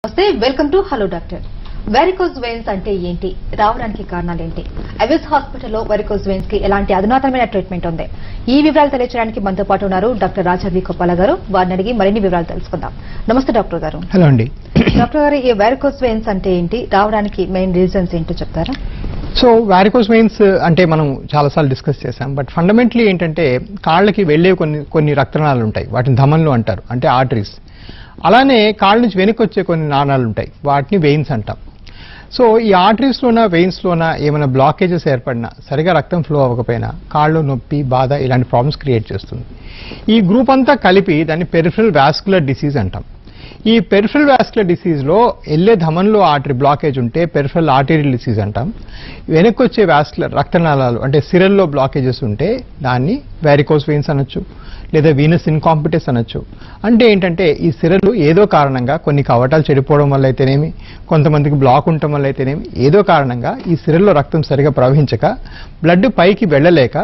నమస్తే, welcome to hello doctor. Varicose veins అంటే ఏంటి, రావడానికి కారణాలు ఏంటి, ఎవిస్ హాస్పిటల్లో వెరికోజ్ వెయిన్స్ కి ఎలాంటి అధునాతనమైన ట్రీట్మెంట్ ఉంది, ఈ వివరాలు తెలియజేయడానికి మనతో పాటు ఉన్నారు డాక్టర్ రాజా వి కొప్పాల గారు. వారిని అడిగి మరిన్ని వివరాలు తెలుసుకుందాం. నమస్తే డాక్టర్ గారు. హలో అండి. డాక్టర్ గారు, ఈ వెరికోజ్ వెయిన్స్ అంటే ఏంటి, రావడానికి మెయిన్ రీజన్స్ ఏంటో చెప్తారా? సో వారికోస్ వెయిన్స్ అంటే మనం చాలాసార్లు డిస్కస్ చేశాం. బట్ ఫండమెంటలీ ఏంటంటే కాళ్ళకి వెళ్లే కొన్ని రక్తనాళాలు ఉంటాయి, వాటిని ధమనులు అంటారు, అంటే ఆర్టరీస్. అలానే కాళ్ళ నుంచి వెనక్కి వచ్చే కొన్ని నాళాలు ఉంటాయి, వాటిని వెయిన్స్ అంటాం. సో ఈ ఆర్టరీస్లోన వెయిన్స్లోన ఏమైనా బ్లాకేజెస్ ఏర్పడినా, సరిగా రక్తం ఫ్లో అవ్వకపోయినా కాళ్ళు నొప్పి, బాధ ఇలాంటి ప్రాబ్లమ్స్ క్రియేట్ చేస్తుంది. ఈ గ్రూప్ అంతా కలిపి దాన్ని పెరిఫరల్ వాస్కులర్ డిసీజ్ అంటాం. ఈ పెరిఫరల్ వాస్కులర్ డిసీజ్లో వెళ్ళే ధమన్లో ఆర్టరీ బ్లాకేజ్ ఉంటే పెరిఫరల్ ఆర్టరీల్ డిసీజ్ అంటాం. వెనక్కి వచ్చే వాస్కులర్ రక్తనాళాలు అంటే సిరల్లో బ్లాకేజెస్ ఉంటే దాన్ని వారికోస్ వెయిన్స్ అనొచ్చు, లేదా వీనస్ ఇన్కాంపిటెన్స్ అనొచ్చు. అంటే ఏంటంటే ఈ సిరలు ఏదో కారణంగా కొన్ని కవటాలు చెడిపోవడం వల్ల అయితేనేమి, కొంతమందికి బ్లాక్ ఉండటం వల్ల అయితేనేమి, ఏదో కారణంగా ఈ సిరల్లో రక్తం సరిగా ప్రవహించక బ్లడ్ పైకి వెళ్ళలేక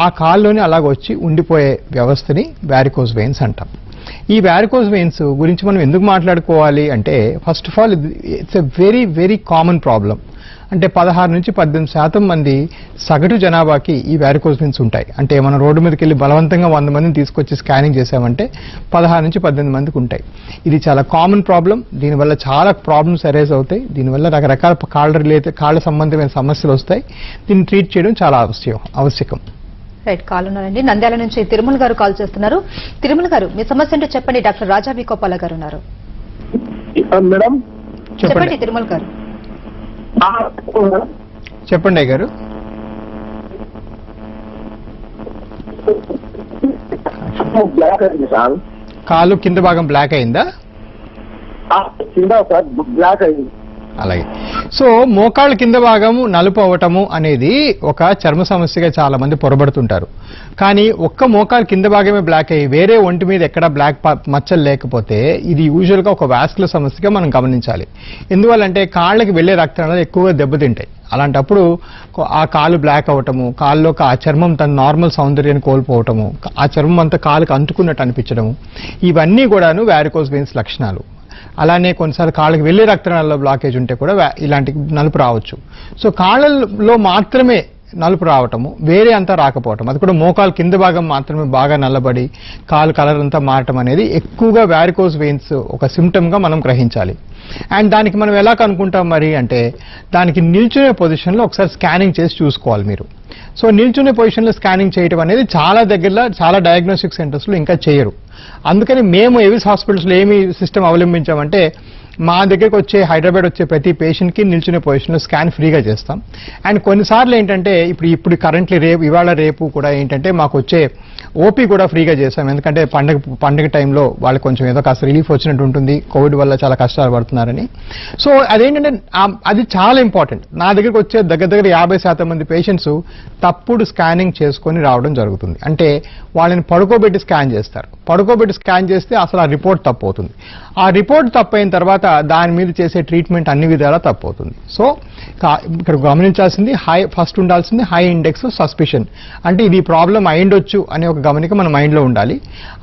ఆ కాల్లోనే అలాగొచ్చి ఉండిపోయే వ్యవస్థని వారికోస్ వెయిన్స్ అంటాం. ఈ వారికోస్ వెయిన్స్ గురించి మనం ఎందుకు మాట్లాడుకోవాలి అంటే, first of all it's a very very common problem. అంటే 16 నుంచి 18% మంది సగటు జనాభాకి ఈ వారికోస్ వెయిన్స్ ఉంటాయి. అంటే మనం రోడ్డు మీదకి వెళ్ళి బలవంతంగా 100 మందిని తీసుకొచ్చి స్కానింగ్ చేసామంటే 16 నుంచి 18 మందికి ఉంటాయి. ఇది చాలా కామన్ ప్రాబ్లం. దీనివల్ల చాలా ప్రాబ్లమ్స్ అరైజ్ అవుతాయి. దీనివల్ల రకరకాల కాళ్ళ సంబంధమైన సమస్యలు వస్తాయి. దీన్ని ట్రీట్ చేయడం చాలా ఆవశ్యకం. రైట్, కాల్ ఉన్నారండి. నంద్యాల నుంచి తిరుమల గారు కాల్ చేస్తున్నారు. తిరుమల గారు, మీ సమస్య ఏంటో చెప్పండి. డాక్టర్ రాజా వి కొప్పాల గారు ఉన్నారు. మేడం చెప్పండి తిరుమల గారు. చెప్పండి గారు. బ్లాక్ అయింది సార్. కాలు కింద భాగం బ్లాక్ అయిందా? కింద సార్ బ్లాక్ అయింది. అలాగే. సో మోకాళ్ళ కింద భాగము నలుపు అవ్వటము అనేది ఒక చర్మ సమస్యగా చాలా మంది పొరబడుతుంటారు. కానీ ఒక్క మోకాళ్ళ కింద భాగమే బ్లాక్ అయ్యి వేరే ఒంటి మీద ఎక్కడ బ్లాక్ మచ్చలు లేకపోతే ఇది యూజువల్గా ఒక వాస్కులర్ సమస్యగా మనం గమనించాలి. ఎందువల్లంటే కాళ్ళకి వెళ్లే రక్తనాళాలు ఎక్కువగా దెబ్బతింటాయి. అలాంటప్పుడు ఆ కాలు బ్లాక్ అవటము, కాళ్ళలో ఆ చర్మం తన నార్మల్ సౌందర్యాన్ని కోల్పోవటము, ఆ చర్మం అంతా కాలుకు అంటుకున్నట్టు అనిపించడము, ఇవన్నీ కూడాను వారికోస్ వెయిన్స్ లక్షణాలు. అలానే కొన్నిసార్లు కాళ్ళకి వెళ్లే రక్తనాళాల్లో బ్లాకేజ్ ఉంటే కూడా ఇలాంటి నలుపు రావచ్చు. సో కాళ్ళలో మాత్రమే నలుపు రావటము, వేరే అంతా రాకపోవటం, అది కూడా మోకాలు కింద భాగం మాత్రమే బాగా నల్లబడి కాలు కలర్ అంతా మారటం అనేది ఎక్కువగా వారికోస్ వెయిన్స్ ఒక సిమ్టమ్గా మనం గ్రహించాలి. అండ్ దానికి మనం ఎలా కనుక్కుంటాం మరి అంటే, దానికి నిల్చునే పొజిషన్లో ఒకసారి స్కానింగ్ చేసి చూసుకోవాలి మీరు. సో నిల్చునే పొజిషన్లో స్కానింగ్ చేయడం అనేది చాలా డయాగ్నోస్టిక్ సెంటర్స్లో ఇంకా చేయరు. అందుకని మేము ఎవిస్ హాస్పిటల్స్లో ఏమి సిస్టమ్ అవలంబించామంటే, మా దగ్గరకు హైదరాబాద్ వచ్చే ప్రతి పేషెంట్కి నిల్చునే పొజిషన్లో స్కాన్ ఫ్రీగా చేస్తాం. అండ్ కొన్నిసార్లు ఏంటంటే ఇప్పుడు కరెంట్లీ ఇవాళ రేపు కూడా ఏంటంటే మాకు వచ్చే ఓపీ కూడా ఫ్రీగా చేస్తాం. ఎందుకంటే పండుగ టైంలో వాళ్ళకి కొంచెం ఏదో కాస్త రిలీఫ్ వచ్చినట్టు ఉంటుంది, కోవిడ్ వల్ల చాలా కష్టాలు పడుతున్నారని. సో అదేంటంటే అది చాలా ఇంపార్టెంట్. నా దగ్గరకు వచ్చే దగ్గర 50% మంది పేషెంట్స్ తప్పుడు స్కానింగ్ చేసుకొని రావడం జరుగుతుంది. అంటే వాళ్ళని పడుకోబెట్టి స్కాన్ చేస్తారు. పడుకోబెట్టి స్కాన్ చేస్తే అసలు ఆ రిపోర్ట్ తప్పు అవుతుంది. ఆ రిపోర్ట్ తప్పైన తర్వాత దాని మీద చేసే ట్రీట్మెంట్ అన్ని విధాలా తప్పు అవుతుంది. సో ఇక్కడ గమనించాల్సింది ఫస్ట్ ఉండాల్సింది హై ఇండెక్స్ సస్పిషన్. అంటే ఇది ప్రాబ్లం అయిండొచ్చు అనే ఒక గమనిక మన మైండ్లో ఉండాలి.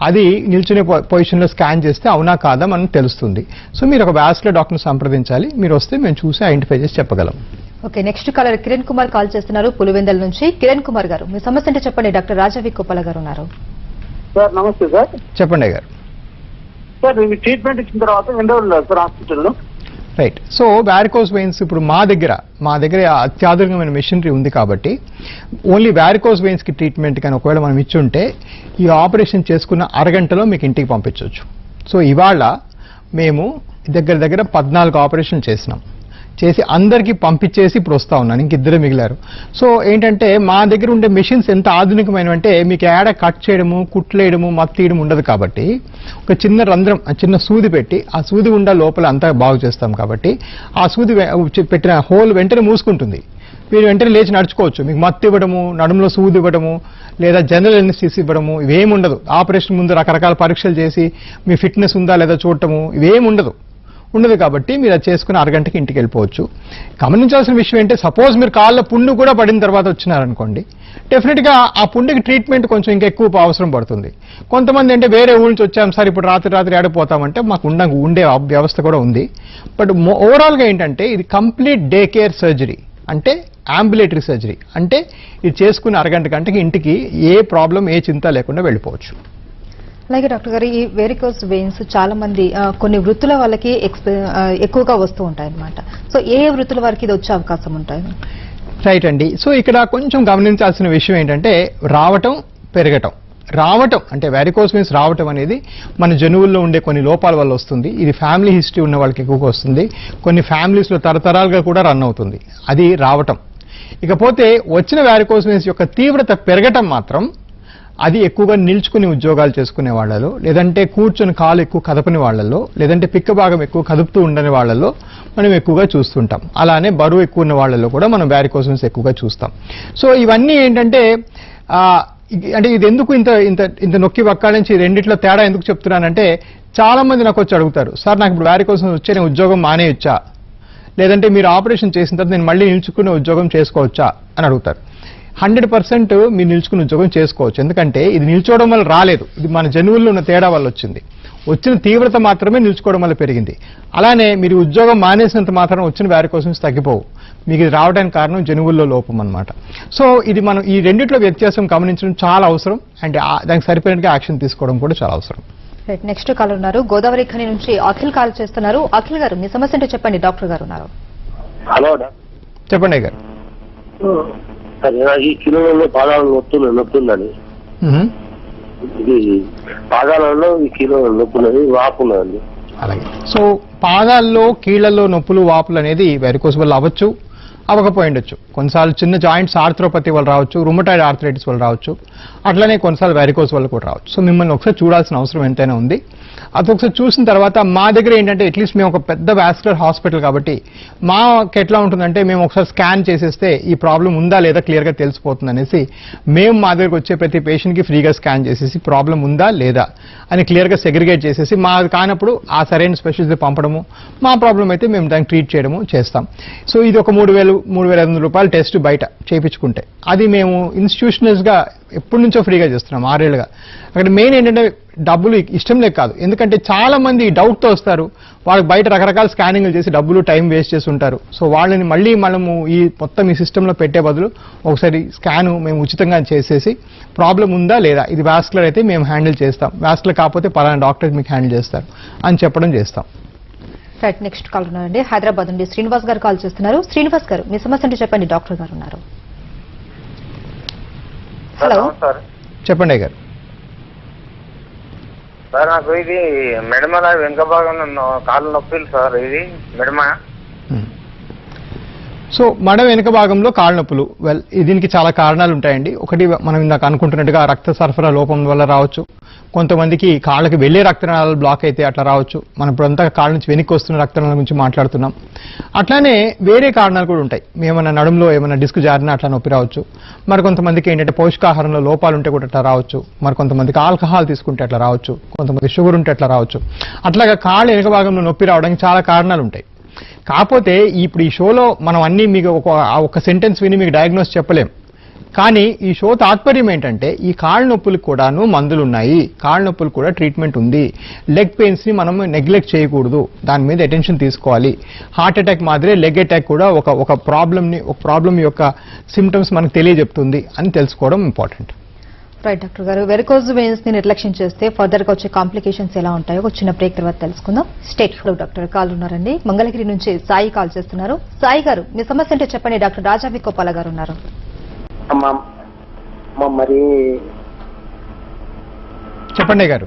అది నిల్చునే పొజిషన్లో స్కాన్ చేస్తే అవునా కాదా మనకు తెలుస్తుంది. సో మీరు ఒక వాస్కులర్ డాక్టర్ని సంప్రదించాలి. మీరు వస్తే మేము చూసి ఐడెంటిఫై చేసి చెప్పగలం. Okay, next caller Kiran Kumar call చేస్తున్నారు పులివెందల నుంచి. కిరణ్ కుమార్ గారు, మీ సమస్య అంటే చెప్పండి. డాక్టర్ రాజా వి కొప్పాల గారు ఉన్నారు. సార్ నమస్తే సార్. చెప్పండి గారు. సార్ ట్రీట్మెంట్ ఇచ్చిన తర్వాత ఎన్ని రోజులు సార్ హాస్పిటల్లో? రైట్. సో వారికోస్ వెయిన్స్ ఇప్పుడు మా దగ్గర అత్యాధునికమైన మెషినరీ ఉంది కాబట్టి ఓన్లీ వారికోస్ వెయిన్స్ కి ట్రీట్మెంట్ కానీ ఒకవేళ మనం ఇచ్చుంటే ఈ ఆపరేషన్ చేసుకున్న అరగంటలో మీకు ఇంటికి పంపించవచ్చు. సో ఇవాళ మేము దగ్గర 14 ఆపరేషన్లు చేసి అందరికీ పంపించేసి ఇప్పుడు వస్తా ఉన్నాను. ఇంకిద్దరే మిగిలారు. సో ఏంటంటే మా దగ్గర ఉండే మెషిన్స్ ఎంత ఆధునికమైనవంటే మీకు ఏడ కట్ చేయడము, కుట్లేయడము, మత్తీయడం ఉండదు. కాబట్టి ఒక చిన్న రంధ్రం, చిన్న సూది పెట్టి ఆ సూది గుండా లోపల అంతా బాగు చేస్తాం. కాబట్టి ఆ సూది పెట్టిన హోల్ వెంటనే మూసుకుంటుంది. మీరు వెంటనే లేచి నడుచుకోవచ్చు. మీకు మత్తు ఇవ్వడము, నడుములో సూది ఇవ్వడము, లేదా జనరల్ ఎనస్థీసియా ఇవ్వడము ఇవేమి ఉండదు. ఆపరేషన్ ముందు రకరకాల పరీక్షలు చేసి మీ ఫిట్నెస్ ఉందా లేదా చూడటము ఇవేమి ఉండదు. ఉండదు. కాబట్టి మీరు అది చేసుకుని అరగంటకి ఇంటికి వెళ్ళిపోవచ్చు. గమనించాల్సిన విషయం ఏంటంటే సపోజ్ మీరు కాళ్ళ పుండు కూడా పడిన తర్వాత వచ్చినారనుకోండి, డెఫినెట్ గా ఆ పుండుకి ట్రీట్మెంట్ కొంచెం ఇంకా ఎక్కువ అవసరం పడుతుంది. కొంతమంది అంటే వేరే ఊరి నుంచి వచ్చాం సార్, ఇప్పుడు రాత్రి ఆడిపోతామంటే మాకు ఉండే వ్యవస్థ కూడా ఉంది. బట్ ఓవరాల్ గా ఏంటంటే ఇది కంప్లీట్ డే కేర్ సర్జరీ, అంటే అంబులేటరీ సర్జరీ, అంటే ఇది చేసుకుని అరగంట గంటకి ఇంటికి ఏ ప్రాబ్లం ఏ చింత లేకుండా వెళ్ళిపోవచ్చు. అలాగే డాక్టర్ గారు, ఈ వెరికోస్ వెయిన్స్ చాలా మంది కొన్ని వృత్తుల వాళ్ళకి ఎక్కువగా వస్తూ ఉంటాయి అన్నమాట. సో ఏ వృత్తుల వారికి ఇది వచ్చే అవకాశం ఉంటాయి? రైట్ అండి. సో ఇక్కడ కొంచెం గమనించాల్సిన విషయం ఏంటంటే రావటం పెరగటం. రావటం అంటే వెరికోస్ వెయిన్స్ రావటం అనేది మన జనువుల్లో ఉండే కొన్ని లోపాల వల్ల వస్తుంది. ఇది ఫ్యామిలీ హిస్టరీ ఉన్న వాళ్ళకి ఎక్కువగా వస్తుంది. కొన్ని ఫ్యామిలీస్లో తరతరాలుగా కూడా రన్ అవుతుంది. అది రావటం. ఇకపోతే వచ్చిన వెరికోస్ వెయిన్స్ యొక్క తీవ్రత పెరగటం మాత్రం అది ఎక్కువగా నిల్చుకుని ఉద్యోగాలు చేసుకునే వాళ్ళలో, లేదంటే కూర్చొని కాలు ఎక్కువ కదపని వాళ్ళలో, లేదంటే పిక్క భాగం ఎక్కువ కదుపుతూ ఉండని వాళ్ళలో మనం ఎక్కువగా చూస్తుంటాం. అలానే బరువు ఎక్కువ ఉన్న వాళ్ళలో కూడా మనం వెరికోస్ వెయిన్స్ ఎక్కువగా చూస్తాం. సో ఇవన్నీ ఏంటంటే అంటే ఇది ఎందుకు ఇంత నొక్కి వక్కాల నుంచి రెండిట్లో తేడా ఎందుకు చెప్తున్నానంటే, చాలా మంది నాకు వచ్చి అడుగుతారు, సార్ నాకు ఇప్పుడు వెరికోస్ వెయిన్స్ వచ్చే నేను ఉద్యోగం మానేయొచ్చా, లేదంటే మీరు ఆపరేషన్ చేసిన తర్వాత నేను మళ్ళీ నిల్చుకునే ఉద్యోగం చేసుకోవచ్చా అని అడుగుతారు. 100% మీరు నిల్చుకుని ఉద్యోగం చేసుకోవచ్చు. ఎందుకంటే ఇది నిల్చోవడం వల్ల రాలేదు, ఇది మన జనువుల్లో ఉన్న తేడా వల్ల వచ్చింది. వచ్చిన తీవ్రత మాత్రమే నిల్చుకోవడం వల్ల పెరిగింది. అలానే మీరు ఉద్యోగం మానేసినంత మాత్రం వచ్చిన వెరికోస్ వెయిన్స్ తగ్గిపోవు. మీకు ఇది రావడానికి కారణం జనువుల్లో లోపం అన్నమాట. సో ఇది మనం ఈ రెండిట్లో వ్యత్యాసం గమనించడం చాలా అవసరం. అండ్ దానికి సరిపోయినట్టుగా యాక్షన్ తీసుకోవడం కూడా చాలా అవసరం. నెక్స్ట్ కాల్ ఉన్నారు, గోదావరి ఖని నుంచి అఖిల్ కాల్ చేస్తున్నారు. అఖిల్ గారు, మీ సమస్య ఏంటో చెప్పండి, డాక్టర్ గారు ఉన్నారు. హలో చెప్పండి గారు. ఈ కిలోలలో పాదాలు నొప్పుందని, ఇది పాదాలలో ఈ కిలో నొప్పున్నది, వాపున్నదండి. అలాగే. సో పాదాల్లో కీళ్లలో నొప్పులు వాపులు అనేది వెరికోస్ వల్ల అవ్వచ్చు, అవ్వకపోయిండొచ్చు. కొన్నిసార్లు చిన్న జాయింట్స్ ఆర్థ్రోపతి వల్ల రావచ్చు, రుమటాయిడ్ ఆర్థరైటిస్ వల్ల రావచ్చు, అట్లనే కొన్నిసార్లు వెరికోస్ వల్ల కూడా రావచ్చు. సో మిమ్మల్ని ఒకసారి చూడాల్సిన అవసరం ఎంతైనా ఉంది. అది ఒకసారి చూసిన తర్వాత మా దగ్గర ఏంటంటే అట్లీస్ట్ మేము ఒక పెద్ద వాస్కులర్ హాస్పిటల్ కాబట్టి మాకు ఎట్లా ఉంటుందంటే మేము ఒకసారి స్కాన్ చేసేస్తే ఈ ప్రాబ్లం ఉందా లేదా క్లియర్గా తెలిసిపోతుంది అనేసి మేము మా దగ్గరకు వచ్చే ప్రతి పేషెంట్కి ఫ్రీగా స్కాన్ చేసేసి ప్రాబ్లం ఉందా లేదా అని క్లియర్గా సెగ్రిగేట్ చేసేసి మాది కానప్పుడు ఆ సరైన స్పెషలిస్ట్ పంపడము, మా ప్రాబ్లం అయితే మేము దాన్ని ట్రీట్ చేయడము చేస్తాం. సో ఇది ఒక 3,500 రూపాయలు టెస్ట్ బయట చేయించుకుంటే, అది మేము ఇన్స్టిట్యూషనల్స్గా ఎప్పటి నుంచో ఫ్రీగా చేస్తున్నాం 6 ఏళ్ళుగా. అక్కడ మెయిన్ ఏంటంటే డబ్బులు ఇష్టం లేక కాదు, ఎందుకంటే చాలా మంది డౌట్తో వస్తారు, వాళ్ళకి బయట రకరకాల స్కానింగ్లు చేసి డబ్బులు టైం వేస్ట్ చేసి ఉంటారు. సో వాళ్ళని మళ్ళీ మనము మొత్తం ఈ సిస్టంలో పెట్టే బదులు ఒకసారి స్కాను మేము ఉచితంగా చేసేసి ప్రాబ్లం ఉందా లేదా, ఇది వాస్కులర్ అయితే మేము హ్యాండిల్ చేస్తాం, వాస్కులర్ కాకపోతే పలానా డాక్టర్ మీకు హ్యాండిల్ చేస్తారు అని చెప్పడం చేస్తాం. రైట్, నెక్స్ట్ కాల్ ఉన్నారండి, హైదరాబాద్ నుండి శ్రీనివాస్ గారు కాల్ చేస్తున్నారు. శ్రీనివాస్ గారు, మీ సమస్య ఏంటో చెప్పండి, డాక్టర్ గారు ఉన్నారు. హలో చెప్పండి గారు. సార్ నాకు ఇది మెడమల వెనుక భాగంలో కాళ్ళు నొప్పులు సార్, ఇది మెడమ. సో మడ వెనుక భాగంలో కాళ్ళ నొప్పులు, దీనికి చాలా కారణాలు ఉంటాయండి. ఒకటి మనం ఇందాక అనుకుంటున్నట్టుగా రక్త సరఫరా లోపం వల్ల రావచ్చు, కొంతమందికి కాళ్ళకి వెళ్లే రక్తనాళాలు బ్లాక్ అయితే అట్లా రావచ్చు. మనం ఇప్పుడంతా కాళ్ళ నుంచి వెనక్కి వస్తున్న రక్తనాళాల గురించి మాట్లాడుతున్నాం. అట్లానే వేరే కారణాలు కూడా ఉంటాయి, ఏమైనా నడుములో ఏమైనా డిస్క్ జారినా అట్లా నొప్పి రావచ్చు. మరి కొంతమందికి ఏంటంటే పౌష్టికాహారంలో లోపాలు ఉంటే కూడా అట్లా రావచ్చు. మరి కొంతమందికి ఆల్కహాల్ తీసుకుంటే అట్లా రావచ్చు, కొంతమంది షుగర్ ఉంటే అట్లా రావచ్చు. అట్లాగా కాళ్ళ వెనుక భాగంలో నొప్పి రావడానికి చాలా కారణాలు ఉంటాయి. కాకపోతే ఇప్పుడు ఈ షోలో మనం అన్ని మీకు ఒక సెంటెన్స్ విని మీకు డయాగ్నోస్ చెప్పలేం. కానీ ఈ షో తాత్పర్యం ఏంటంటే ఈ కాళ్ళ నొప్పులకు కూడాను మందులు ఉన్నాయి, కాళ్ళ నొప్పులు కూడా ట్రీట్మెంట్ ఉంది. లెగ్ పెయిన్స్ ని మనం నెగ్లెక్ట్ చేయకూడదు, దాని మీద అటెన్షన్ తీసుకోవాలి. హార్ట్ అటాక్ మాదిరే లెగ్ అటాక్ కూడా ఒక ప్రాబ్లం యొక్క సిమ్టమ్స్ మనకు తెలియజెప్తుంది అని తెలుసుకోవడం ఇంపార్టెంట్. రైట్ డాక్టర్ గారు, వెరికోజ్ వెయిన్స్ ని నిర్లక్ష్యం చేస్తే ఫర్దర్ గా వచ్చే కాంప్లికేషన్స్ ఎలా ఉంటాయో ఒక చిన్న బ్రేక్ తర్వాత తెలుసుకుందాం. స్టేట్ లో డాక్టర్ కాల్ ఉన్నారండి, మంగళగిరి నుంచి సాయి కాల్ చేస్తున్నారు. సాయి గారు, మీ సమస్య ఏంటో చెప్పండి, డాక్టర్ రాజా వికోపాల గారు ఉన్నారు. మరి చెప్పండి గారు.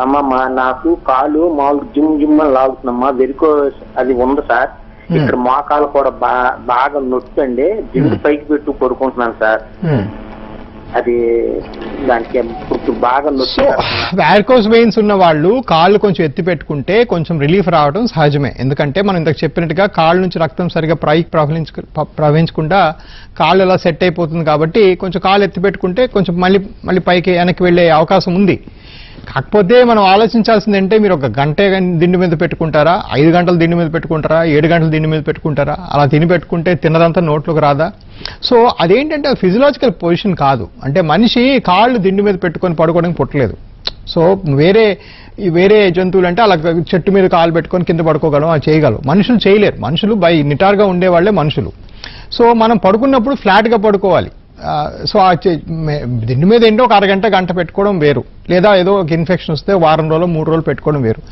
అమ్మమ్మా నాకు కాలు మామూలు జిమ్ లాగుతుందమ్మా, వెరికోస్ అది ఉంది సార్. ఇక్కడ మోకాలు కూడా బాగా నొప్పండి, జిమ్ పైకి పెట్టు పడుకుంటున్నాను సార్. అది దానికి బాగా సో వారికోస్ వెయిన్స్ ఉన్న వాళ్ళు కాళ్ళు కొంచెం ఎత్తి పెట్టుకుంటే కొంచెం రిలీఫ్ రావడం సహజమే. ఎందుకంటే మనం ఇంతకు చెప్పినట్టుగా కాళ్ళ నుంచి రక్తం సరిగా ప్రవహించకుండా కాళ్ళు అలా సెట్ అయిపోతుంది. కాబట్టి కొంచెం కాళ్ళు ఎత్తి పెట్టుకుంటే కొంచెం మళ్ళీ పైకి వెనక్కి వెళ్లే అవకాశం ఉంది. కాకపోతే మనం ఆలోచించాల్సింది అంటే మీరు ఒక గంట దిండు మీద పెట్టుకుంటారా, 5 గంటలు దిండు మీద పెట్టుకుంటారా, 7 గంటలు దిండు మీద పెట్టుకుంటారా? అలా తిని పెట్టుకుంటే తిన్నదంతా నోట్లోకి రాదా? సో అదేంటంటే ఫిజియలాజికల్ పొజిషన్ కాదు. అంటే మనిషి కాళ్ళు దిండు మీద పెట్టుకొని పడుకోవడానికి పుట్టలేదు. సో వేరే జంతువులు అంటే అలా చెట్టు మీద కాలు పెట్టుకొని కింద పడుకోగలం, అది చేయగలం. మనుషులు చేయలేరు. మనుషులు నిటారుగా ఉండేవాళ్లే మనుషులు. సో మనం పడుకున్నప్పుడు ఫ్లాట్గా పడుకోవాలి. సో దిండు మీద ఏంటో ఒక అరగంట గంట పెట్టుకోవడం వేరు, లేదా ఏదో ఒక ఇన్ఫెక్షన్ వస్తే వారం రోజులు 3 రోజులు పెట్టుకోవడం వేరు.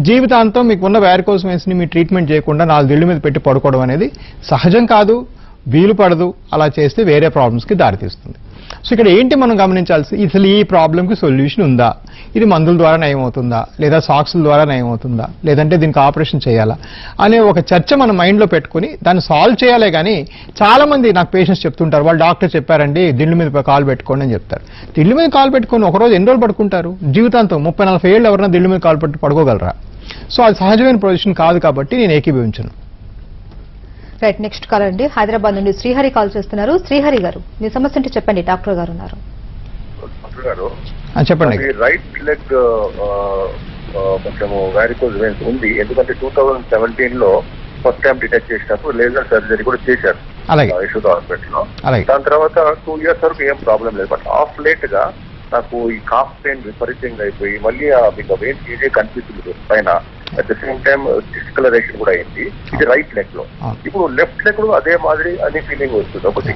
జీవితాంతం మీకున్న వారికోస్ వెయిన్స్ ని మీ ట్రీట్మెంట్ చేయకుండా 4 దిండు మీద పెట్టి పడుకోవడం అనేది సహజం కాదు, వీలు పడదు. అలా చేస్తే వేరే ప్రాబ్లమ్స్కి దారితీస్తుంది. సో ఇక్కడ ఏంటి మనం గమనించాల్సి, అసలు ఈ ప్రాబ్లంకి సొల్యూషన్ ఉందా, ఇది మందుల ద్వారా నయమవుతుందా, లేదా సాక్స్ల ద్వారా నయమవుతుందా, లేదంటే దీనికి ఆపరేషన్ చేయాలా అనే ఒక చర్చ మన మైండ్లో పెట్టుకుని దాన్ని సాల్వ్ చేయాలే. కానీ చాలా మంది నాకు పేషెంట్స్ చెప్తుంటారు, వాళ్ళు డాక్టర్ చెప్పారండి దిండు మీద కాలు పెట్టుకోండి అని చెప్తారు. దిండు మీద కాలు పెట్టుకొని ఒకరోజు ఎన్ని రోజులు పడుకుంటారు? జీవితాంతం 30-40 ఏళ్ళు ఎవరైనా దిండు మీద కాలు పెట్టి పడుకోగలరా? సో అది సహజమైన పొజిషన్ కాదు కాబట్టి నేను ఏకీభవించను. రైట్, నెక్స్ట్ కాల్ అండి. హైదరాబాద్ నుండి శ్రీహరి కాల్ చేస్తున్నారు. శ్రీహరి గారు, మీ సమస్య ఏంటి చెప్పండి, డాక్టర్ గారు ఉన్నారు. చెప్పండి. రైట్ లెగ్ కొంచెం వారికోజ్ వెయిన్స్ ఉంది. ఎందుకంటే 2017 ఫస్ట్ టైం డిటెక్ట్ చేసినప్పుడు లేజర్ సర్జరీ కూడా చేశారు యశోద హాస్పిటల్లో. దాని తర్వాత 2 years వరకు ఏం ప్రాబ్లం లేదు. బట్ ఆఫ్ లేట్ గా నాకు ఈ కాఫ్ పెయిన్ విపరీతంగా అయిపోయి మళ్ళీ మీకు వెయిన్స్ ఈజీ కనిపిస్తుంది పైన. At the same time discolouration కూడా అయింది. ఇది రైట్ లెగ్ లో. ఇప్పుడు లెఫ్ట్ లెగ్ లో అదే మాదిరి అనే ఫీలింగ్ వస్తుంది ఒకటి.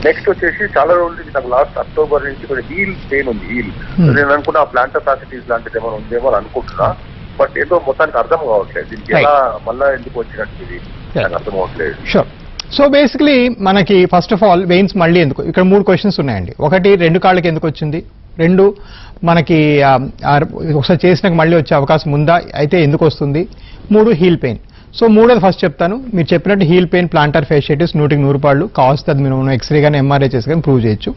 నెక్స్ట్ వచ్చేసి చాలా రోజుల నుంచి నాకు లాస్ట్ అక్టోబర్ నుంచి కొంచెం హీల్ పెయిన్ ఉంది. హీల్ నేను అనుకున్నా ప్లాంటర్ ఫ్యాసిటీస్ లాంటిది ఏమైనా ఉందేమో అని అనుకుంటున్నా. బట్ ఏదో మొత్తానికి అర్థం కావట్లేదు. దీనికి ఎలా మళ్ళా ఎందుకు వచ్చినట్టు ఇది నాకు అర్థం అవ్వట్లేదు. షూర్. సో బేసికలీ మనకి ఫస్ట్ ఆఫ్ ఆల్ వెయిన్స్ మళ్ళీ ఎందుకు, ఇక్కడ 3 క్వశ్చన్స్ ఉన్నాయండి. ఒకటి 2 కాళ్ళకి ఎందుకు వచ్చింది, 2 మనకి ఒకసారి చేసినాక మళ్ళీ వచ్చే అవకాశం ఉందా, అయితే ఎందుకు వస్తుంది, 3 హీల్ పెయిన్. సో 3వది ఫస్ట్ చెప్తాను. మీరు చెప్పినట్టు హీల్ పెయిన్ ప్లాంటర్ ఫేషియటిస్ 100% కావస్తే అది మనం ఎక్స్రే కానీ ఎంఆర్ఐ చేసి కానీ ప్రూవ్ చేయొచ్చు.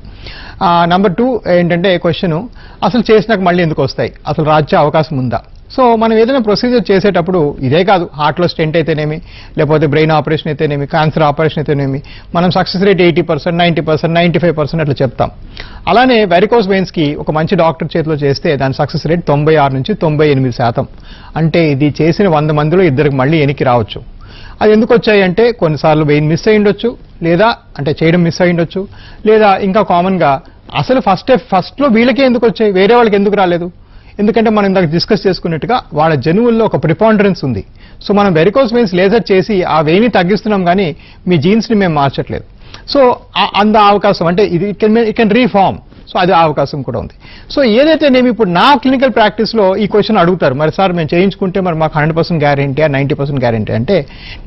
నెంబర్ 2 ఏంటంటే క్వశ్చన్, అసలు చేసినాక మళ్ళీ ఎందుకు వస్తాయి, అసలు రాచే అవకాశం ఉందా. సో మనం ఏదైనా ప్రొసీజర్ చేసేటప్పుడు ఇదే కాదు, హార్ట్లో స్టెంట్ అయితేనేమి, లేకపోతే బ్రెయిన్ ఆపరేషన్ అయితేనేమి, క్యాన్సర్ ఆపరేషన్ అయితేనేమి, మనం సక్సెస్ రేట్ 80%, 90%, 95% అట్లా చెప్తాం. అలానే వెరికోస్ వెయిన్స్ కి ఒక మంచి డాక్టర్ చేతిలో చేస్తే దాని సక్సెస్ రేట్ 96 నుంచి 98%. అంటే ఇది చేసిన 100 మందిలో 2కి మళ్ళీ వెనక్కి రావచ్చు. అది ఎందుకు వచ్చాయి అంటే కొన్నిసార్లు వెయిన్ మిస్ అయ్యి ఉండొచ్చు, లేదా అంటే చేయడం మిస్ అయ్యి ఉండొచ్చు, లేదా ఇంకా కామన్ గా అసలు ఫస్ట్ లో వీళ్ళకే ఎందుకు వచ్చాయి, వేరే వాళ్ళకి ఎందుకు రాలేదు. ఎందుకంటే మనం ఇందాక డిస్కస్ చేసుకున్నట్టుగా వాళ్ళ జనువుల్లో ఒక ప్రిపాండరెన్స్ ఉంది. సో మనం వెరికోస్ వెయిన్స్ లేజర్ చేసి ఆ వెయిని తగ్గిస్తున్నాం కానీ మీ జీన్స్ ని మేము మార్చట్లేదు. సో అంత అవకాశం అంటే ఇది ఇట్ కెన్ రీఫార్మ్. సో అది అవకాశం కూడా ఉంది. సో ఏదైతే నేను ఇప్పుడు నా క్లినికల్ ప్రాక్టీస్ లో ఈ క్వశ్చన్ అడుగుతారు, మరి సార్ మేము చేయించుకుంటే మరి మాకు 100% గ్యారెంటీ 90% గ్యారెంటీ అంటే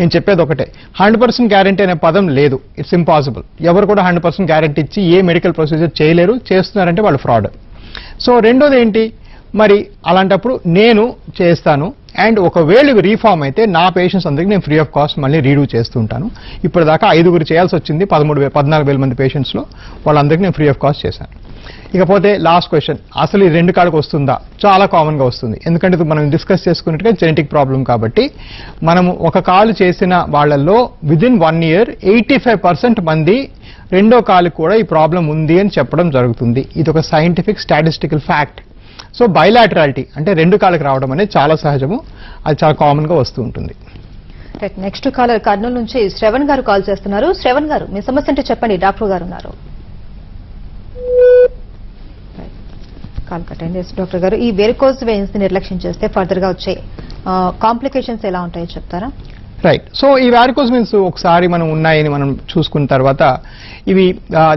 నేను చెప్పేది ఒకటే, 100% గ్యారెంటీ అనే పదం లేదు. It's impossible. ఎవరు కూడా 100% గ్యారెంటీ ఇచ్చి ఏ మెడికల్ ప్రొసీజర్ చేయలేరు. చేస్తున్నారంటే వాళ్ళు ఫ్రాడ్. సో రెండోది ఏంటి, మరి అలాంటప్పుడు నేను చేస్తాను. అండ్ ఒకవేళ ఇవి రీఫార్మ్ అయితే నా పేషెంట్స్ అందరికీ నేను ఫ్రీ ఆఫ్ కాస్ట్ మళ్ళీ రీడూ చేస్తుంటాను. ఇప్పటిదాకా 5 చేయాల్సి వచ్చింది 14,000 మంది పేషెంట్స్లో, వాళ్ళందరికీ నేను ఫ్రీ ఆఫ్ కాస్ట్ చేశాను. ఇకపోతే లాస్ట్ క్వశ్చన్, అసలు ఈ 2 కాళ్ళకి వస్తుందా? చాలా కామన్ గా వస్తుంది. ఎందుకంటే మనం డిస్కస్ చేసుకున్నట్టుగా జెనెటిక్ ప్రాబ్లం కాబట్టి మనము ఒక కాలు చేసిన వాళ్ళల్లో విదిన్ 1 year 85% మంది 2వ కాలు కూడా ఈ ప్రాబ్లం ఉంది అని చెప్పడం జరుగుతుంది. ఇది ఒక సైంటిఫిక్ స్టాటిస్టికల్ ఫ్యాక్ట్. సో బైలాటరాలిటీ అంటే 2 కాళ్ళకి రావడం అనేది చాలా సహజము, అది చాలా కామన్ గా వస్తూ ఉంటుంది. నెక్స్ట్ కాలర్ కర్నూలు నుంచి శ్రవణ్ గారు కాల్ చేస్తున్నారు. శ్రవణ్ గారు, మీ సమస్య అంటే చెప్పండి, డాక్టర్ గారు ఉన్నారు. కాల్ కట్టండి. డాక్టర్ గారు, ఈ వెరికోస్ వెయిన్స్ ని నిర్లక్ష్యం చేస్తే ఫర్దర్ గా వచ్చే కాంప్లికేషన్స్ ఎలా ఉంటాయో చెప్తారా? రైట్. సో ఈ వారికోస్ వెయిన్స్ ఒకసారి మనం ఉన్నాయని మనం చూసుకున్న తర్వాత ఇవి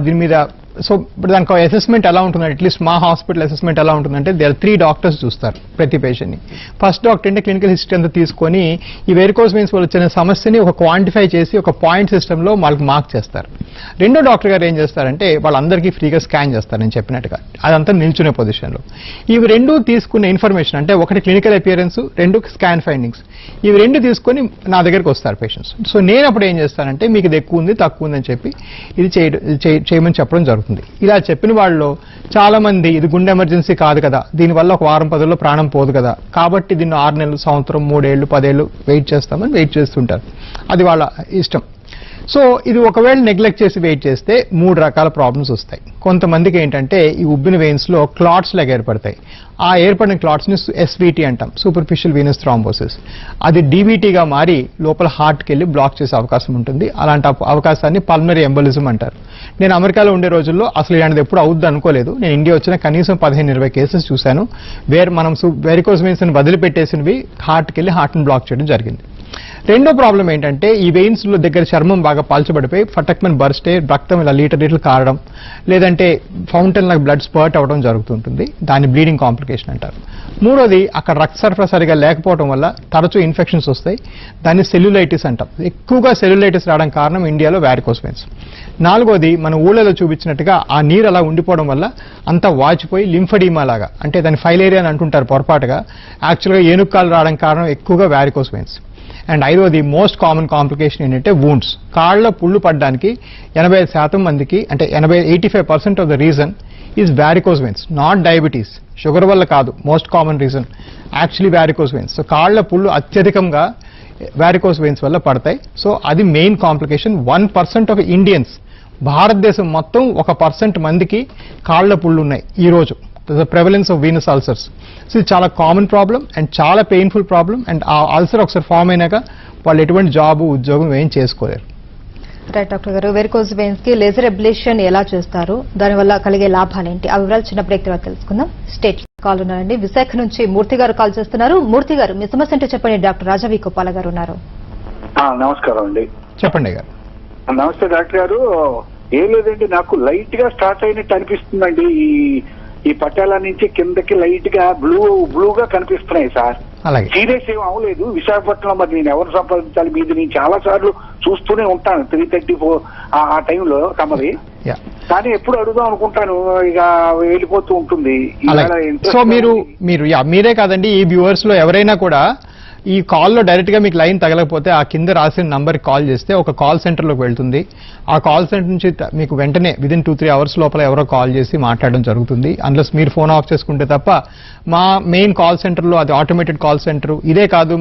దీని మీద సో ఇప్పుడు దానికి అసెస్మెంట్ ఎలా ఉంటుంది, అట్లీస్ట్ మా హాస్పిటల్ అసెస్మెంట్ ఎలా ఉంటుందంటే దేర్ 3 డాక్టర్స్ చూస్తారు ప్రతి పేషెంట్ని. ఫస్ట్ డాక్టర్ అంటే క్లినికల్ హిస్టరీ అంతా తీసుకొని ఈ వెరికోస్ వెయిన్స్ వల్ల వచ్చిన సమస్యని ఒక క్వాంటిఫై చేసి ఒక పాయింట్ సిస్టంలో వాళ్ళకి మార్క్ చేస్తారు. రెండో డాక్టర్ గారు ఏం చేస్తారంటే వాళ్ళందరికీ ఫ్రీగా స్కాన్ చేస్తారు నేను చెప్పినట్టుగా, అదంతా నిల్చునే పొజిషన్లో. ఇవి 2 తీసుకునే ఇన్ఫర్మేషన్ అంటే ఒకటి క్లినికల్ అపియరెన్స్, 2 స్కాన్ ఫైండింగ్స్, ఇవి 2 తీసుకొని నా దగ్గరికి వస్తారు పేషెంట్స్. సో నేను అప్పుడు ఏం చేస్తానంటే మీకు ఇది ఎక్కువ ఉంది తక్కువ ఉంది అని చెప్పి ఇది చేయమని చెప్పడం జరుగుతుంది. ఇలా చెప్పిన వాళ్ళలో చాలా మంది ఇది గుండె ఎమర్జెన్సీ కాదు కదా, దీనివల్ల ఒక వారం 10 రోజుల్లో ప్రాణం పోదు కదా, కాబట్టి దీన్ని 6 నెలలు, సంవత్సరం, 3 ఏళ్ళు, 10 ఏళ్ళు వెయిట్ చేస్తామని వెయిట్ చేస్తుంటారు. అది వాళ్ళ ఇష్టం. సో ఇది ఒకవేళ నెగ్లెక్ట్ చేసి వెయిట్ చేస్తే 3 రకాల ప్రాబ్లమ్స్ వస్తాయి. కొంతమందికి ఏంటంటే ఈ ఉబ్బిన వెయిన్స్ లో క్లాట్స్ లాగా ఏర్పడతాయి. ఆ ఏర్పడిన క్లాట్స్ ని SVT అంటాం, సూపర్ఫిషియల్ వీనస్ థ్రాంబోసిస్. అది DVTగా మారి లోపల హార్ట్కి వెళ్ళి బ్లాక్ చేసే అవకాశం ఉంటుంది. అలాంటి అవకాశాన్ని పల్మనరీ ఎంబోలిజం అంటారు. నేను అమెరికాలో ఉండే రోజుల్లో అసలు ఇలాంటిది ఎప్పుడు అవుద్ది అనుకోలేదు. నేను ఇండియా వచ్చిన కనీసం 15-20 కేసెస్ చూశాను వేర్ మనం వెరికోస్ వెయిన్స్ ని వదిలిపెట్టేసినవి హార్ట్కి వెళ్ళి హార్ట్ని బ్లాక్ చేయడం జరిగింది. రెండో ప్రాబ్లం ఏంటంటే ఈ వెయిన్స్ లో దగ్గర చర్మం బాగా పాల్చబడిపోయి ఫటక్మన్ బర్స్ట్ అయ్యి రక్తం ఇలా లీటర్లు కారడం, లేదంటే ఫౌంటైన్ లాగా బ్లడ్ స్పర్ట్ అవ్వడం జరుగుతుంటుంది. దాన్ని బ్లీడింగ్ కాంప్లికేషన్ అంటారు. మూడోది అక్కడ రక్త సరఫరా సరిగా లేకపోవడం వల్ల తరచూ ఇన్ఫెక్షన్స్ వస్తాయి. దాన్ని సెల్యులైటిస్ అంటాం. ఎక్కువగా సెల్యులైటిస్ రావడం కారణం ఇండియాలో వారికోస్ వెయిన్స్. నాలుగోది మన ఊళ్ళలో చూపించినట్టుగా ఆ నీరు అలా ఉండిపోవడం వల్ల అంతా వాచిపోయి లింఫడీమా లాగా, అంటే దాన్ని ఫైలేరియా అని అంటుంటారు పొరపాటుగా, యాక్చువల్గా ఏనుక్కాలు రావడం కారణం ఎక్కువగా వారికోస్ వెయిన్స్. అండ్ ఐదోది మోస్ట్ కామన్ కాంప్లికేషన్ ఏంటంటే వూండ్స్. కాళ్ళ పుళ్ళు పడడానికి 85% మందికి, అంటే 85% of the reason is varicose veins, not diabetes, sugar వల్ల కాదు. Most common reason actually varicose veins. So కాళ్ళ పుళ్ళు అత్యధికంగా వారికోస్ వెయిన్స్ వల్ల పడతాయి. సో అది మెయిన్ కాంప్లికేషన్. 1% ఆఫ్ ఇండియన్స్, భారతదేశం మొత్తం 1% మందికి కాళ్ళ పుళ్ళు ఉన్నాయి ఈ రోజు. The prevalence of venous ulcers. So ఇది చాలా కామన్ ప్రాబ్లం అండ్ చాలా పెయిన్ఫుల్ ప్రాబ్లం. అండ్ ఆ అల్సర్ ఒకసారి ఫామ్ అయినాక వాళ్ళు ఎటువంటి జాబ్ ఉద్యోగం ఏం చేసుకోలేరు. రైట్ డాక్టర్ గారు, వెరికోస్ వెయిన్స్ కి లేజర్ అబ్లేషన్ ఎలా చేస్తారు, దానివల్ల కలిగే లాభాలేంటి, ఆ వివరాలు చిన్న బ్రేక్ తర్వాత తెలుసుకుందాం. స్టేట్ కాల్ ఉన్నారండి. విశాఖ నుంచి మూర్తి గారు కాల్ చేస్తున్నారు. మూర్తి గారు, మీ సమస్య అంటే చెప్పండి. డాక్టర్ రాజవి గోపాల గారు ఉన్నారు. నమస్కారం అండి. చెప్పండి గారు. నమస్తే డాక్టర్ గారు. ఏం లేదండి, నాకు లైట్ గా స్టార్ట్ అయినట్టు అనిపిస్తుందండి. ఈ పట్టాల నుంచి కిందకి లైట్ గా బ్లూగా కనిపిస్తున్నాయి సార్. సీరియస్ ఏం అవ్వలేదు. విశాఖపట్నంలో మరి నేను ఎవరు సంపాదించాలి మీద నేను చాలా సార్లు చూస్తూనే ఉంటాను 3:34 ఆ టైంలో తమది, కానీ ఎప్పుడు అడుగుదాం అనుకుంటాను, ఇక వెళ్ళిపోతూ ఉంటుంది. సో మీరే కాదండి, ఈ వ్యూవర్స్ లో ఎవరైనా కూడా ఈ కాల్లో డైరెక్ట్ గా మీకు లైన్ తగలకపోతే ఆ కింద రాసిన నంబర్కి కాల్ చేస్తే ఒక కాల్ సెంటర్లోకి వెళ్తుంది. ఆ కాల్ సెంటర్ నుంచి మీకు వెంటనే విదిన్ 2-3 అవర్స్ లోపల ఎవరో కాల్ చేసి మాట్లాడడం జరుగుతుంది. అన్లెస్ మీరు ఫోన్ ఆఫ్ చేసుకుంటే తప్ప. మా మెయిన్ కాల్ సెంటర్లో అది ఆటోమేటెడ్ కాల్ సెంటర్. ఇదే కాదు,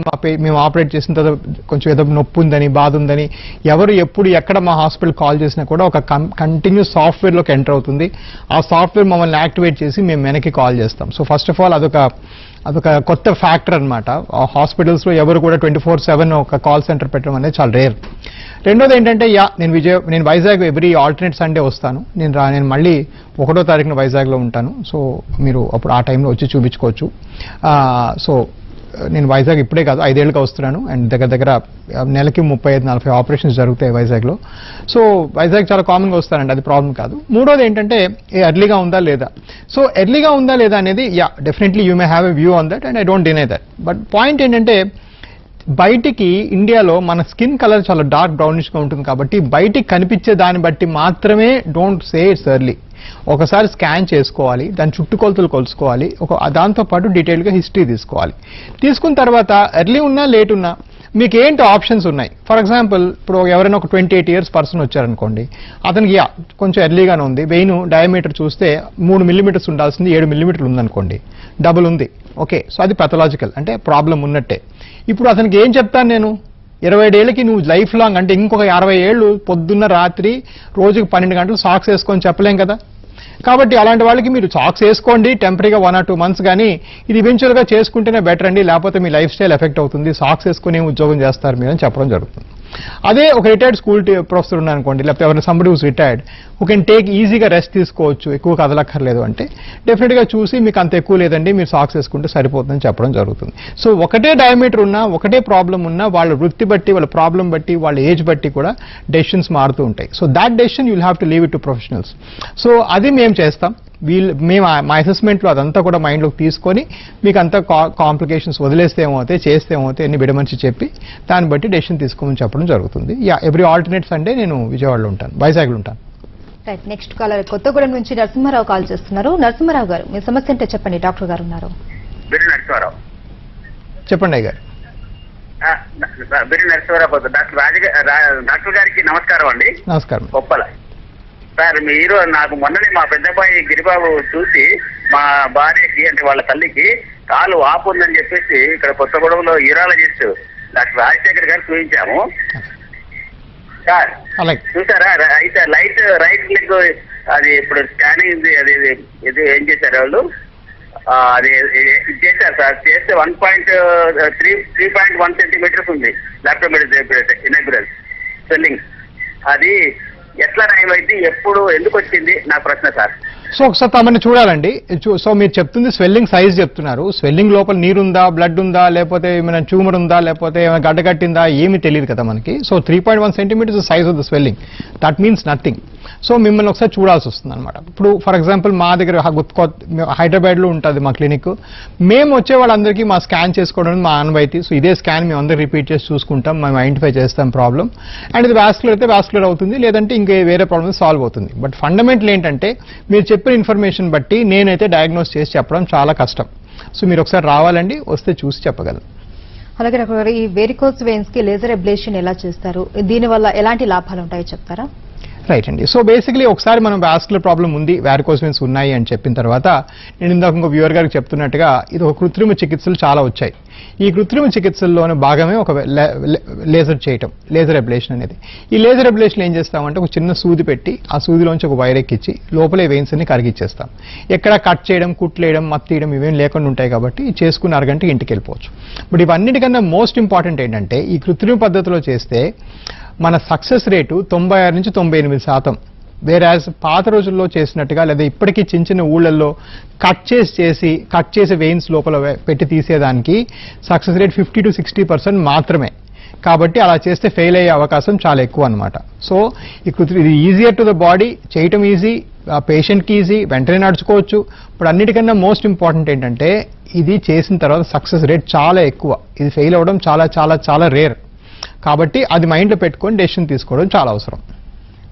మేము ఆపరేట్ చేసిన తర్వాత కొంచెం ఏదో నొప్పి ఉందని, బాధ ఉందని ఎవరు ఎప్పుడు ఎక్కడ మా హాస్పిటల్ కాల్ చేసినా కూడా ఒక కంటిన్యూస్ సాఫ్ట్వేర్లోకి ఎంటర్ అవుతుంది. ఆ సాఫ్ట్వేర్ మమ్మల్ని యాక్టివేట్ చేసి మేము వెనక్కి కాల్ చేస్తాం. సో ఫస్ట్ ఆఫ్ ఆల్ అదొక కొత్త ఫ్యాక్టర్ అనమాట. హాస్పిటల్స్ లో ఎవరు కూడా 24/7 ఒక కాల్ సెంటర్ పెట్టడం అనేది చాలా రేర్. రెండోది ఏంటంటే నేను వైజాగ్ ఎవ్రీ ఆల్టర్నేట్ సండే వస్తాను. నేను మళ్ళీ 1వ తారీఖున వైజాగ్ లో ఉంటాను. సో మీరు అప్పుడు ఆ టైంలో వచ్చి చూపించుకోవచ్చు. సో నేను వైజాగ్ ఇప్పుడే కాదు 5 ఏళ్ళుగా వస్తున్నాను. అండ్ దగ్గర నెలకి 35-40 ఆపరేషన్స్ జరుగుతాయి వైజాగ్ లో. సో వైజాగ్ చాలా కామన్ గా వస్తానండి, అది ప్రాబ్లం కాదు. మూడోది ఏంటంటే ఎర్లీగా ఉందా లేదా. సో ఎర్లీగా ఉందా లేదా అనేది definitely you may have a view on that and I don't deny that. But point ఏంటంటే బయటికి ఇండియాలో మన స్కిన్ కలర్ చాలా డార్క్ బ్రౌనిష్ గా ఉంటుంది కాబట్టి బయటికి కనిపించే దాన్ని బట్టి మాత్రమే డోంట్ సే ఇట్స్ ఎర్లీ. ఒకసారి స్కాన్ చేసుకోవాలి, దాని చుట్టుకొలతలు కొలుసుకోవాలి, దాంతోపాటు డీటెయిల్గా హిస్టరీ తీసుకోవాలి. తీసుకున్న తర్వాత ఎర్లీ ఉన్నా లేట్ ఉన్నా మీకు ఏంటి ఆప్షన్స్ ఉన్నాయి. ఫర్ ఎగ్జాంపుల్ ఇప్పుడు ఎవరైనా ఒక 28 ఇయర్స్ పర్సన్ వచ్చారనుకోండి, అతనికి కొంచెం ఎర్లీగానే ఉంది. వెయిన్ డయామీటర్ చూస్తే 3 మిల్లీమీటర్స్ ఉండాల్సింది 7 మిల్లీమీటర్లు ఉందనుకోండి, డబుల్ ఉంది. ఓకే, సో అది పెథలాజికల్, అంటే ప్రాబ్లం ఉన్నట్టే. ఇప్పుడు అతనికి ఏం చెప్తాను నేను, 27 ఏళ్ళకి నువ్వు లైఫ్ లాంగ్, అంటే ఇంకొక 60 ఏళ్ళు పొద్దున్న రాత్రి రోజుకి 12 గంటలు సాక్స్ వేసుకొని చెప్పలేం కదా. కాబట్టి అలాంటి వాళ్ళకి మీరు సాక్స్ వేసుకోండి టెంపరీగా 1 or 2 months, కానీ ఇది ఈవెన్చువల్ గా చేసుకుంటేనే బెటర్ అండి, లేకపోతే మీ లైఫ్ స్టైల్ ఎఫెక్ట్ అవుతుంది, సాక్స్ వేసుకుని ఉద్యోగం చేస్తారు మీరు అని చెప్పడం జరుగుతుంది. అదే ఒక రిటైర్డ్ స్కూల్ ప్రొఫెసర్ ఉన్నారనుకోండి, లేకపోతే ఎవరైనా somebody who's retired who can take ఈజీగా రెస్ట్ తీసుకోవచ్చు, ఎక్కువ కదలక్కర్లేదు అంటే డెఫినెట్ గా చూసి మీకు అంత ఎక్కువ లేదండి మీరు సాక్స్ వేసుకుంటే సరిపోతుందని చెప్పడం జరుగుతుంది. సో ఒకటే డయామీటర్ ఉన్నా, ఒకటే ప్రాబ్లం ఉన్నా, వాళ్ళ వృత్తి బట్టి, వాళ్ళ ప్రాబ్లం బట్టి, వాళ్ళ ఏజ్ బట్టి కూడా డెసిషన్స్ మారుతూ ఉంటాయి. So that decision you will have to leave it to professionals. So అది మేము చేస్తాం. మేము మా అసెస్మెంట్లో అదంతా కూడా మైండ్లోకి తీసుకొని మీకు అంతా కాంప్లికేషన్స్ వదిలేస్తే ఏమవుతాయి, చేస్తే ఏమవుతాయి అన్ని బిడమనిచి చెప్పి దాన్ని బట్టి డెసిషన్ తీసుకోమని చెప్పడం జరుగుతుంది. ఎవ్రీ ఆల్టర్నేట్ సండే నేను విజయవాడలో ఉంటాను, వైజాగ్లో ఉంటాను. రైట్, నెక్స్ట్ కాలర్ కొత్తగూడెం నుంచి నరసింహారావు కాల్ చేస్తున్నారు. నరసింహారావు గారు, మీ సమస్య అంటే చెప్పండి. డాక్టర్ గారు ఉన్నారు. చెప్పండి అయ్య గారు. డాక్టర్ గారికి నమస్కారం అండి. నమస్కారం. గొప్పల సార్, మీరు నాకు మొన్ననే మా పెద్దబ్బాయి గిరిబాబు చూసి మా భార్యకి, అంటే వాళ్ళ తల్లికి కాలు వాపు ఉందని చెప్పేసి ఇక్కడ కొత్తగూడెంలో యూరాలజిస్ట్ డాక్టర్ రాజశేఖర్ గారు చూపించాము. సార్ అలాగే చూసారా అయితే రైట్ లెగ్ అది ఇప్పుడు స్కానింగ్ అది ఇది ఏం చేశారు వాళ్ళు అది చేశారు సార్. చేస్తే 3.1 సెంటీమీటర్స్ ఉంది ఇనాగ్రల్ స్వెల్లింగ్. అది ఎట్లా నయమైంది, ఎప్పుడు, ఎందుకు వచ్చింది నా ప్రశ్న సార్. సో ఒకసారి తమని చూడాలండి. సో మీరు చెప్తుంది స్వెల్లింగ్ సైజ్ చెప్తున్నారు. స్వెల్లింగ్ లోపల నీరుందా, బ్లడ్ ఉందా, లేకపోతే ఏమైనా ట్యూమర్ ఉందా, లేకపోతే ఏమైనా గడ్డ కట్టిందా, ఏమీ తెలియదు కదా మనకి. So 3.1 centimetres size of the swelling, that means nothing. So మిమ్మల్ని ఒకసారి చూడాల్సి వస్తుంది అనమాట. ఇప్పుడు ఫర్ ఎగ్జాంపుల్ మా దగ్గర హైదరాబాద్ లో ఉంటుంది మా క్లినిక్. మేము వచ్చే వాళ్ళందరికీ మా స్కాన్ చేసుకోవడం మా ఆనవాయితీ. సో ఇదే స్కాన్ మేము అందరూ రిపీట్ చేసి చూసుకుంటాం, మేము ఐడెంటిఫై చేస్తాం ప్రాబ్లం. అండ్ ఇది వాస్కులర్ అయితే వాస్కులర్ అవుతుంది, లేదంటే ఇంకా వేరే ప్రాబ్లమ్ సాల్వ్ అవుతుంది. బట్ ఫండమెంటల్ ఏంటంటే మీరు చెప్పిన ఇన్ఫర్మేషన్ బట్టి నేనైతే డయాగ్నోస్ చేసి చెప్పడం చాలా కష్టం. సో మీరు ఒకసారి రావాలండి, వస్తే చూసి చెప్పగలను. అలాగే డాక్టర్ గారు, ఈ వెరికోస్ వెయిన్స్ కి లేజర్ అబ్లేషన్ ఎలా చేస్తారు, దీనివల్ల ఎలాంటి లాభాలు ఉంటాయో చెప్తారా? రైట్ అండి. సో బేసిక్లీ ఒకసారి మనం వాస్కులర్ ప్రాబ్లం ఉంది, వారికోస్ వెయిన్స్ ఉన్నాయి అని చెప్పిన తర్వాత నేను ఇందాక ఇంకో వ్యూవర్ గారికి చెప్తున్నట్టుగా ఇది ఒక కృత్రిమ చికిత్సలు చాలా వచ్చాయి. ఈ కృత్రిమ చికిత్సల్లోని భాగమే ఒక లేజర్ చేయటం, లేజర్ అబ్లేషన్ అనేది. ఈ లేజర్ అబ్లేషన్ ఏం చేస్తామంటే ఒక చిన్న సూది పెట్టి ఆ సూదిలోంచి ఒక వైర్ ఎక్కించి లోపలే వెయిన్స్ అన్ని కరిగిచ్చేస్తాం. ఎక్కడ కట్ చేయడం, కుట్లేయడం, మత్తీయడం ఇవేం లేకుండా ఉంటాయి కాబట్టి చేసుకున్న అరగంటకి ఇంటికి వెళ్ళిపోవచ్చు. బట్ ఇవన్నిటికన్నా మోస్ట్ ఇంపార్టెంట్ ఏంటంటే ఈ కృత్రిమ పద్ధతిలో చేస్తే మన సక్సెస్ రేటు 96 నుంచి 98%. వేరాజ్ పాత రోజుల్లో చేసినట్టుగా లేదా ఇప్పటికీ చిన్న చిన్న ఊళ్ళల్లో కట్ చేసి వెయిన్స్ లోపల పెట్టి తీసేదానికి సక్సెస్ రేట్ 50 to 60% మాత్రమే. కాబట్టి అలా చేస్తే ఫెయిల్ అయ్యే అవకాశం చాలా ఎక్కువ అనమాట. సో ఇది ఈజియర్ టు ద బాడీ, చేయటం ఈజీ, పేషెంట్కి ఈజీ, వెంటనే నడుచుకోవచ్చు. ఇప్పుడు అన్నిటికన్నా మోస్ట్ ఇంపార్టెంట్ ఏంటంటే ఇది చేసిన తర్వాత సక్సెస్ రేట్ చాలా ఎక్కువ. ఇది ఫెయిల్ అవ్వడం చాలా చాలా చాలా రేర్. కాబట్టి అది మైండ్లో పెట్టుకొని డెసిషన్ తీసుకోవడం చాలా అవసరం.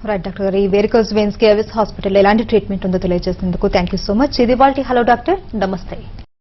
రైట్ డాక్టర్ గారు, ఈ వెరికోస్ వెయిన్స్ కి ఎవిస్ హాస్పిటల్ ఎలాంటి ట్రీట్మెంట్ ఉందో తెలియజేసినందుకు థ్యాంక్ యూ సో మచ్. ఇది వాళ్ళ హలో డాక్టర్, నమస్తే.